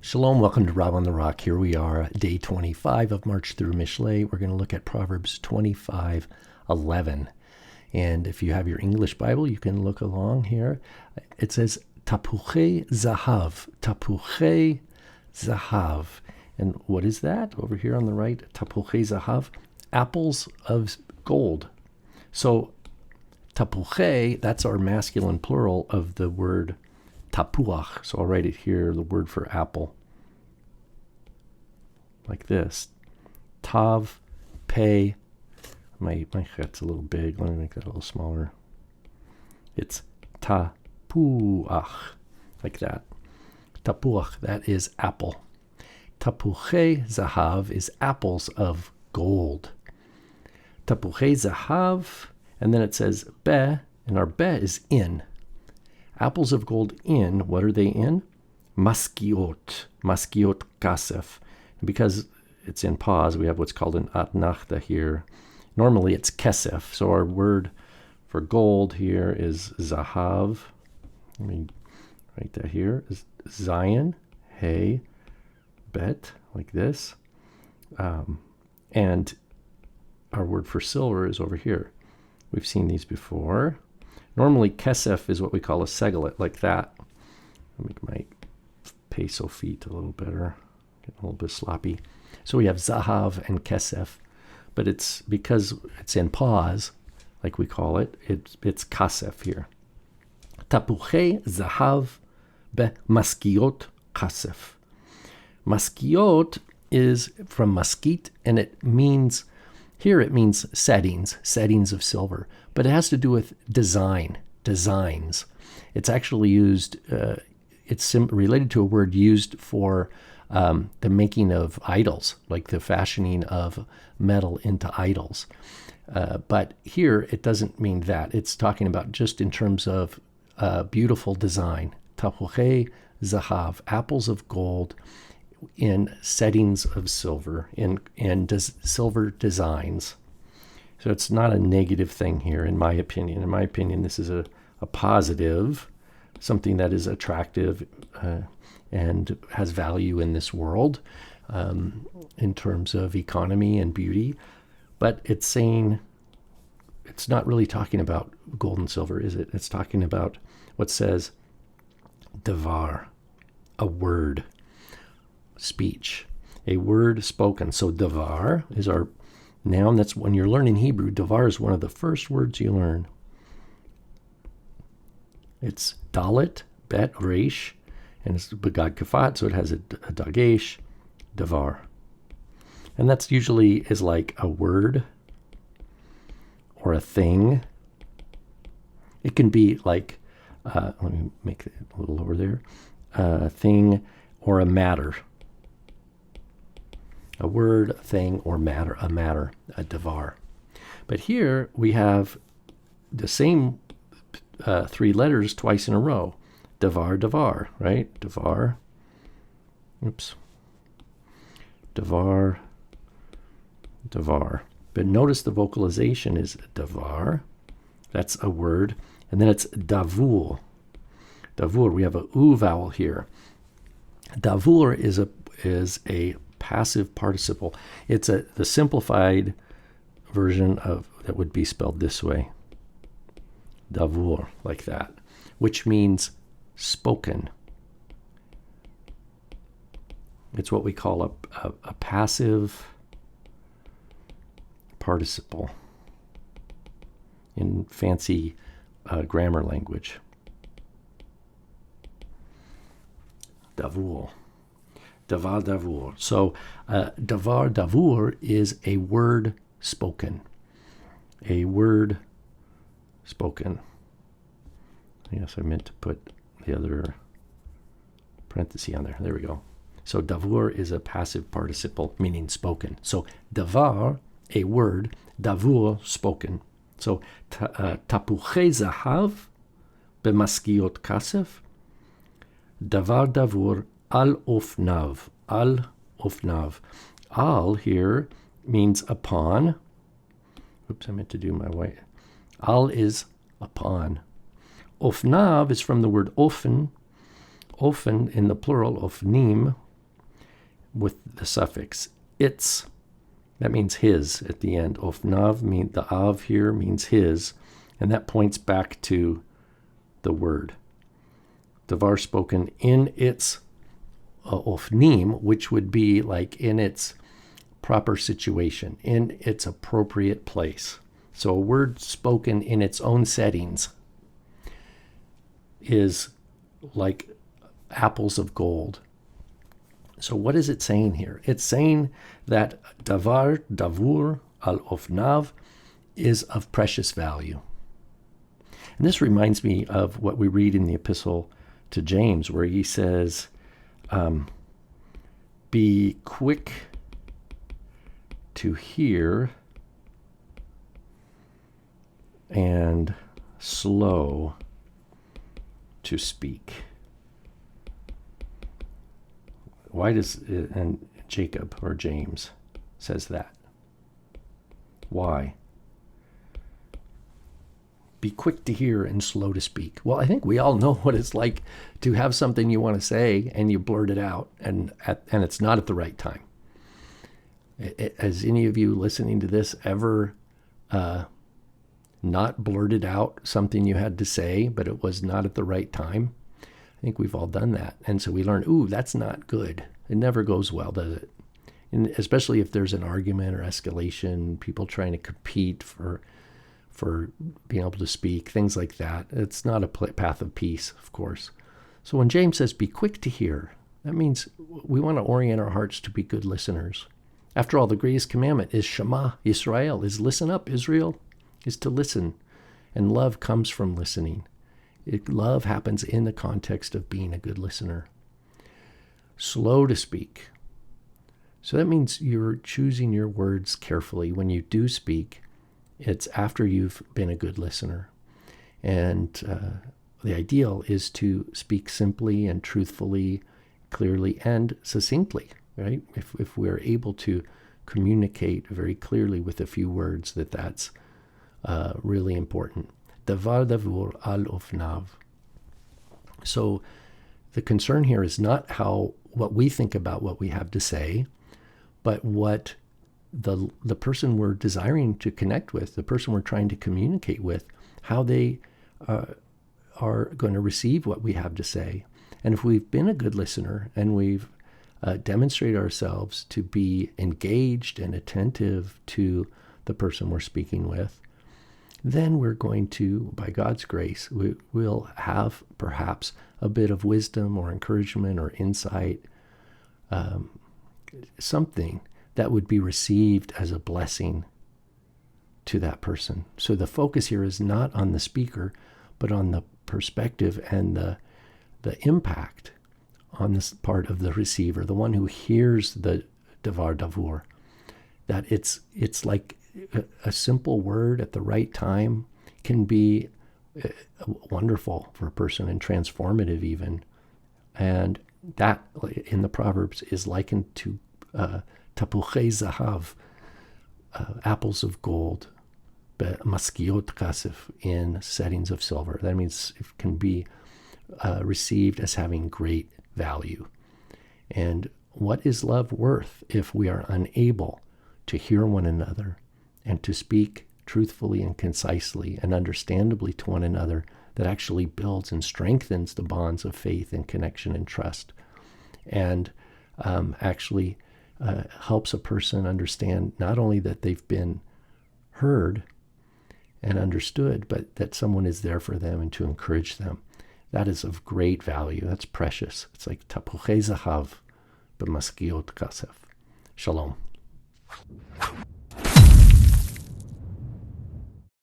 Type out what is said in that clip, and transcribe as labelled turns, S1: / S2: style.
S1: Shalom, welcome to Rob on the Rock. Here we are, day 25 of March through Mishlei. We're going to look at Proverbs 25:11. And if you have your English Bible, you can look along here. It says, Tapuchei Zahav, Tapuchei Zahav. And what is that? Over here on the right, Tapuchei Zahav, apples of gold. So Tapuchei, that's our masculine plural of the word tapuach. So I'll write it here, the word for apple, like this. Tav, pei. My chet's a little big. Let me make that a little smaller. It's tapuach, like that. Tapuach, that is apple. Tapuchei zahav is apples of gold. Tapuchei zahav, and then it says be, and our be is in. Apples of gold in, what are they in? Maskiot kasef. And because it's in pause, we have what's called an atnachta here. Normally it's kesef, so our word for gold here is zahav. Let me write that here. Zion, hey, bet, like this. And our word for silver is over here. We've seen these before. Normally, kesef is what we call a seglet, like that. I'll make my peso feet a little better. Getting a little bit sloppy. So we have zahav and kesef, but it's because it's in pause, like we call it, it's kasef here. Tapuchei zahav be maskiot kasef. Maskiot is from maskit, and it means settings of silver, but it has to do with designs. It's actually used, it's related to a word used for the making of idols, like the fashioning of metal into idols. But here it doesn't mean that. It's talking about just in terms of beautiful design. Tapuchei zahav, apples of gold in settings of silver, in silver designs. So it's not a negative thing here, in my opinion. In my opinion, this is a positive, something that is attractive and has value in this world in terms of economy and beauty. But it's saying, it's not really talking about gold and silver, is it? It's talking about what says devar, a word. Speech, a word spoken. So davar is our noun. That's when you're learning Hebrew. Davar is one of the first words you learn. It's dalet, bet, resh, and it's begad kafat, so it has a dagesh, davar. And that's usually is like a word or a thing. It can be like, let me make it a little lower there, a thing or a matter. A word, a thing, or matter, a davar. But here we have the same three letters twice in a row. Davar, right? Davar. Oops. Davar. But notice the vocalization is davar. That's a word. And then it's davur. Davur, we have a u vowel here. Davur is a passive participle. It's the simplified version of that would be spelled this way. Davur, like that, which means spoken. It's what we call a passive participle in fancy grammar language. Davur. Davar davur. So davar davur is a word spoken. A word spoken. Yes, I meant to put the other parenthesis on there. There we go. So davur is a passive participle, meaning spoken. So davar, a word, davur, spoken. So tapuchei zahav bemaskiot kasef, davar davur al ofnav. Al here means upon. Oops, I meant to do my white. Al is upon. Ofnav is from the word ofen. Ofen in the plural, ofnim, with the suffix its. That means his at the end. Ofnav, the av here means his, and that points back to the word. Davar spoken in its ofnim, which would be like in its proper situation, in its appropriate place. So a word spoken in its own settings is like apples of gold. So what is it saying here? It's saying that davur al ofnav is of precious value. And this reminds me of what we read in the epistle to James, where he says, be quick to hear and slow to speak. Why does and Jacob or James says that? Why? Be quick to hear and slow to speak. Well, I think we all know what it's like to have something you want to say and you blurt it out, and it's not at the right time. Has any of you listening to this ever not blurted out something you had to say, but it was not at the right time? I think we've all done that. And so we learn, ooh, that's not good. It never goes well, does it? And especially if there's an argument or escalation, people trying to compete for being able to speak, things like that. It's not a path of peace, of course. So when James says, be quick to hear, that means we want to orient our hearts to be good listeners. After all, the greatest commandment is Shema Yisrael, is listen up, Israel, is to listen. And love comes from listening. Love happens in the context of being a good listener. Slow to speak. So that means you're choosing your words carefully. When you do speak, it's after you've been a good listener. And the ideal is to speak simply and truthfully, clearly and succinctly, right? If we're able to communicate very clearly with a few words, that's really important. Davar davur al ofnav. So the concern here is not what we think about what we have to say, but what the person we're desiring to connect with, the person we're trying to communicate with, how they are going to receive what we have to say. And if we've been a good listener and we've demonstrated ourselves to be engaged and attentive to the person we're speaking with, then we're going to, by God's grace, we'll have perhaps a bit of wisdom or encouragement or insight, something that would be received as a blessing to that person. So the focus here is not on the speaker, but on the perspective and the impact on this part of the receiver, the one who hears the davar davur, that it's like a simple word at the right time can be wonderful for a person and transformative even. And that in the Proverbs is likened to tapuchei zahav, apples of gold, maskiot kasef, in settings of silver. That means it can be received as having great value. And what is love worth if we are unable to hear one another and to speak truthfully and concisely and understandably to one another that actually builds and strengthens the bonds of faith and connection and trust, and actually helps a person understand not only that they've been heard and understood, but that someone is there for them and to encourage them. That is of great value. That's precious. It's like tapuchei zahav b'maskiot kasef. Shalom.